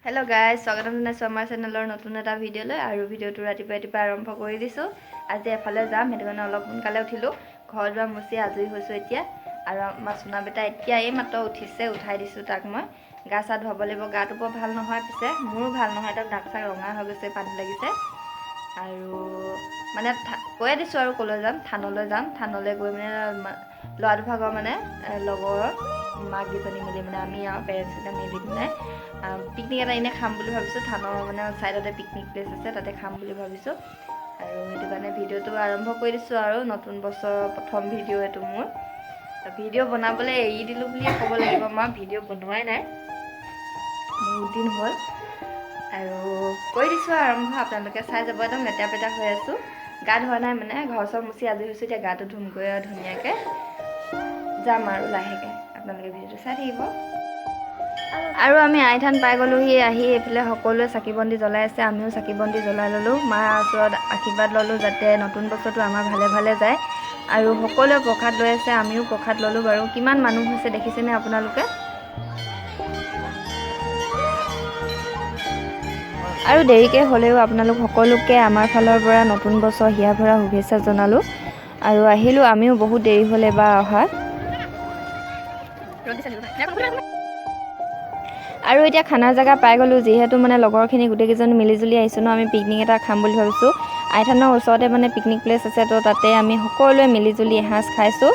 Hello guys स्वागतम जनाइছোঁ আমাৰ চেনেলৰ নতুন এটা ভিডিঅ'লৈ আৰু ভিডিঅ'টো ৰাতিপুৱা আৰম্ভ কৰি দিছোঁ। আজি এফালে যাম সেইটো কাৰণে অলপ সোনকালে উঠিলোঁ, ঘৰ দুৱাৰ মুচি আজৰি হৈছোঁ এতিয়া। আৰু আমাৰ সোনা বেটা এতিয়া এই মাত্ৰ উঠিছে, উঠাই দিছোঁ তাক মই। গা চা ধুব লাগিব, গাটো বৰ ভাল নহয়, পিছে মোৰো ভাল নহয়, একদম নাক চাক ৰঙা হৈ গৈছে, পানী লাগিছে। আৰু মানে কৈয়ে দিছোঁ আৰু ক'লৈ যাম, থানলৈ যাম। থানলৈ গৈ মানে ল'ৰা দুভাগৰ মানে লগৰ মাককেইজনী মিলি মানে আমি আৰু পেৰেণ্টছকেইটা মিলি মানে পিকনিক এটা এনেই খাম বুলি ভাবিছোঁ। থানৰ মানে ছাইডতে পিকনিক প্লেচ আছে, তাতে খাম বুলি ভাবিছোঁ। আৰু সেইটো কাৰণে ভিডিঅ'টো আৰম্ভ কৰি দিছোঁ আৰু নতুন বছৰৰ প্ৰথম ভিডিঅ' এইটো মোৰ। ভিডিঅ' বনাবলৈ এৰি দিলোঁ বুলিয়ে ক'ব লাগিব, মই ভিডিঅ' বনোৱাই নাই বহুত দিন হ'ল। আৰু কৰি দিছোঁ আৰম্ভ, আপোনালোকে চাই যাব। একদম লেতেৰা পেতেৰা হৈ আছোঁ, গা ধোৱা নাই মানে, ঘৰ চৰ মুচি আজৰি হৈছোঁ। এতিয়া গাটো ধুমগৈ আৰু ধুনীয়াকৈ যাম আৰু লাহেকৈ, আপোনালোকে ভিডিঅ'টো চাই থাকিব। আৰু আমি আইথান পাই গ'লোহি। আহি এইফালে সকলোৱে চাকি বন্তি জ্বলাই আছে, আমিও চাকি বন্তি জ্বলাই ল'লোঁ। মাৰ ওচৰত আশীৰ্বাদ ল'লোঁ যাতে নতুন বছৰটো আমাৰ ভালে ভালে যায়। আৰু সকলোৱে প্ৰসাদ লৈ আছে, আমিও প্ৰসাদ ল'লোঁ বাৰু। কিমান মানুহ হৈছে দেখিছেনে আপোনালোকে? আৰু দেৰিকৈ হ'লেও আপোনালোক সকলোকে আমাৰ ফালৰ পৰা নতুন বছৰ হিয়া ভৰা শুভেচ্ছা জনালোঁ। আৰু আহিলোঁ, আমিও বহুত দেৰি হ'ল এবাৰ অহা। আৰু এতিয়া খানা জেগা পাই গ'লোঁ, যিহেতু মানে লগৰখিনি গোটেইকেইজনী মিলিজুলি আহিছোঁ ন, আমি পিকনিক এটা খাম বুলি ভাবিছোঁ। আইথানৰ ওচৰতে মানে পিকনিক প্লেচ আছে, তো তাতে আমি সকলোৱে মিলিজুলি এসাঁজ খাইছোঁ।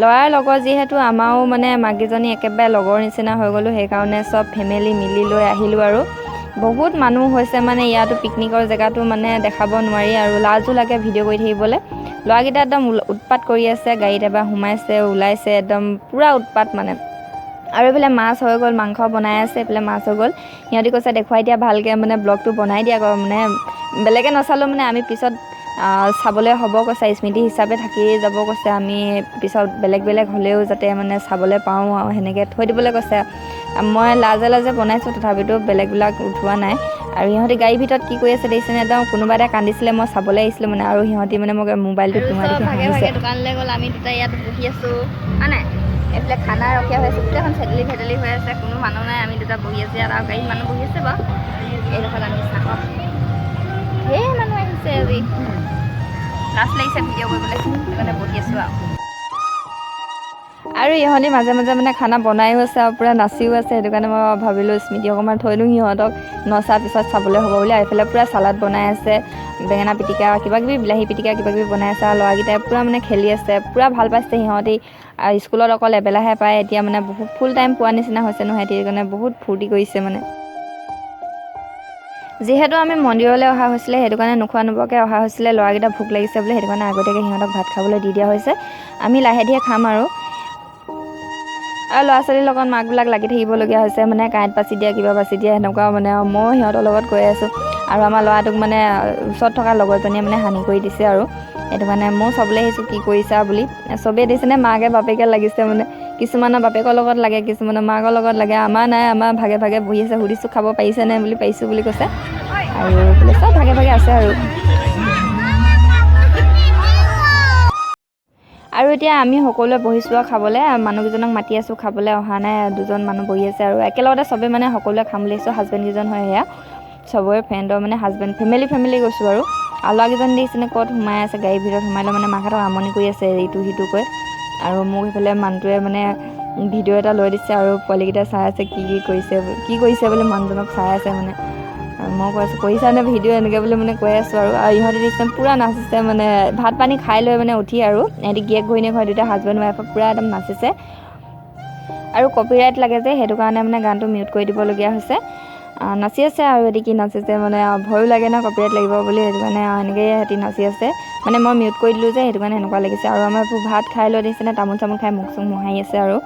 ল'ৰাৰ লগৰ যিহেতু আমাৰো মানে মাককেইজনী একেবাৰে লগৰ নিচিনা হৈ গ'লোঁ, সেইকাৰণে চব ফেমিলি মিলি লৈ আহিলোঁ। আৰু বহুত মানুহ হৈছে মানে ইয়াতো পিকনিকৰ জেগাটো মানে দেখাব নোৱাৰি, আৰু লাজো লাগে ভিডিঅ' কৰি থাকিবলৈ। ল'ৰাকেইটা একদম উৎপাত কৰি আছে, গাড়ীত এবাৰ সোমাইছে ওলাইছে, একদম পূৰা উৎপাত মানে। আৰু এইফালে মাছ হৈ গ'ল, মাংস বনাই আছে, এইফালে মাছ হৈ গ'ল। সিহঁতি কৈছে দেখুৱাই দিয়া ভালকৈ, মানে ব্লগটো বনাই দিয়া আকৌ, মানে বেলেগে নচালেও মানে আমি পিছত চাবলৈ হ'ব কৈছে, স্মৃতি হিচাপে থাকি যাব কৈছে। আমি পিছত বেলেগ বেলেগ হ'লেও যাতে মানে চাবলৈ পাওঁ আৰু সেনেকৈ থৈ দিবলৈ কৈছে। মই লাজে লাজে বনাইছোঁ, তথাপিতো বেলেগবিলাক উঠোৱা নাই। আৰু সিহঁতি গাড়ীৰ ভিতৰত কি কৰি আছে দেখিছেনে? একদম কোনোবা এটা কান্দিছিলে, মই চাবলৈ আহিছিলোঁ মানে, আৰু সিহঁতি মানে মোক মোবাইলটো টুঙা দেখি হাঁহিছে। দোকানলৈ গ'ল, আমি দুটা ইয়াত বহি আছোঁ হয় নাই? এইফালে খানা ৰখীয়া হৈ আছে, গোটেইখন চেদেলি ভেদেলি হৈ আছে, কোনো মানুহ নাই, আমি দুটা বহি আছোঁ ইয়াত। আৰু গাড়ীত মানুহ বহি আছে বাৰু। এইডোখৰত আমি চাহত ধেৰ মানুহ আহিছে আজি, লাজ লাগিছে ভিডিঅ' কৰিবলৈ, সেইটো কাৰণে বহি আছোঁ আৰু ইহঁতি মাজে মাজে মানে খানা বনায়ো আছে আৰু পূৰা নাচিও আছে। সেইটো কাৰণে মই ভাবিলোঁ স্মৃতি অকণমান থৈ দিওঁ, সিহঁতক নচা পিছত চাবলৈ হ'ব বুলি। আৰু এইফালে পূৰা চালাড বনাই আছে, বেঙেনা পিটিকা কিবাকিবি, বিলাহী পিটিকা কিবাকিবি বনাই আছে। আৰু ল'ৰাকেইটাই পূৰা মানে খেলি আছে, পূৰা ভাল পাইছে সিহঁতি। আৰু স্কুলত অকল এবেলাহে পায়, এতিয়া মানে বহুত ফুল টাইম পোৱা নিচিনা হৈছে নহয়, সিহঁতি সেইকাৰণে বহুত ফূৰ্তি কৰিছে মানে। যিহেতু আমি মন্দিৰলৈ অহা হৈছিলে, সেইটো কাৰণে নোখোৱা নোবোৱাকৈ অহা হৈছিলে। ল'ৰাকেইটা ভোক লাগিছে বোলে, সেইটো কাৰণে আগতীয়াকৈ সিহঁতক ভাত খাবলৈ দি দিয়া হৈছে। আমি লাহে ধীৰে খাম আৰু ল'ৰা ছোৱালীৰ লগত মাকবিলাক লাগি থাকিবলগীয়া হৈছে, মানে কাঁইট বাচি দিয়া, কিবা বাচি দিয়া, সেনেকুৱা মানে। মই সিহঁতৰ লগত গৈ আছোঁ, আৰু আমাৰ ল'ৰাটোক মানে ওচৰত থকা লগৰজনীয়ে মানে হানি কৰি দিছে। আৰু সেইটো কাৰণে ময়ো চাবলৈ আহিছোঁ কি কৰিছা বুলি। চবেই দিছেনে, মাকে বাপেকে লাগিছে মানে। কিছুমানৰ বাপেকৰ লগত লাগে, কিছুমানৰ মাকৰ লগত লাগে। আমাৰ নাই, আমাৰ ভাগে ভাগে বহি আছে। সুধিছোঁ খাব পাৰিছেনে বুলি, পাৰিছোঁ বুলি কৈছে। আৰু এইফালে চব ভাগে ভাগে আছে আৰু এতিয়া আমি সকলোৱে বহিছোঁ আৰু খাবলৈ। মানুহকেইজনক মাতি আছোঁ, খাবলৈ অহা নাই, দুজন মানুহ বহি আছে। আৰু একেলগতে চবেই মানে সকলোৱে খাম বুলি আহিছোঁ। হাজবেণ্ডকেইজন হয় সেয়া, চবৰে ফ্ৰেণ্ডৰ মানে হাজবেণ্ড, ফেমিলি গৈছোঁ আৰু ল'ৰাকেইজন দেখিছেনে ক'ত সোমাই আছে, গাড়ীৰ ভিতৰত সোমাই লৈ মানে মাকহঁতক আমনি কৰি আছে ইটো সিটো কৈ। আৰু মোক সেইফালে মানুহটোৱে মানে ভিডিঅ' এটা লৈ দিছে, আৰু পোৱালীকেইটাই চাই আছে কি কৰিছে বুলি মানুহজনক চাই আছে মানে। মই কৈ আছোঁ কৰিছানে ভিডিঅ' এনেকৈ বুলি মানে কৈ আছোঁ। আৰু ইহঁতি দেখিছে পূৰা নাচিছে মানে, ভাত পানী খাই লৈ মানে উঠি। আৰু ইহঁতি গিয়েক ঘৈণীয়েক হয়, দুটা হাজবেণ্ড ৱাইফক পূৰা একদম নাচিছে। আৰু কপিৰাইট লাগে যে, সেইটো কাৰণে মানে গানটো মিউট কৰি দিবলগীয়া হৈছে। নাচি আছে আৰু সিহঁতি কি নাচিছে মানে, ভয়ো লাগে ন কপিৰাইট লাগিব বুলি, সেইটো কাৰণে এনেকৈয়ে সিহঁতি নাচি আছে। মানে মই মিউট কৰি দিলোঁ যে, সেইটো কাৰণে এনেকুৱা লাগিছে। আৰু আমাৰ ভাত খাই লৈ দিছেনে, তামোল চামোল খাই মুখ চুখ মোহাৰি আছে। আৰু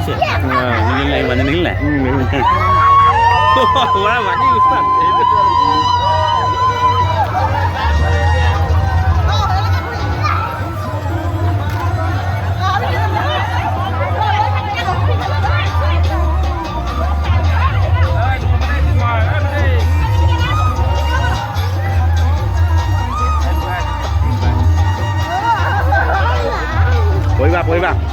bisa. Menilai mana nilai? Wah, mati Ustaz. Quay vào.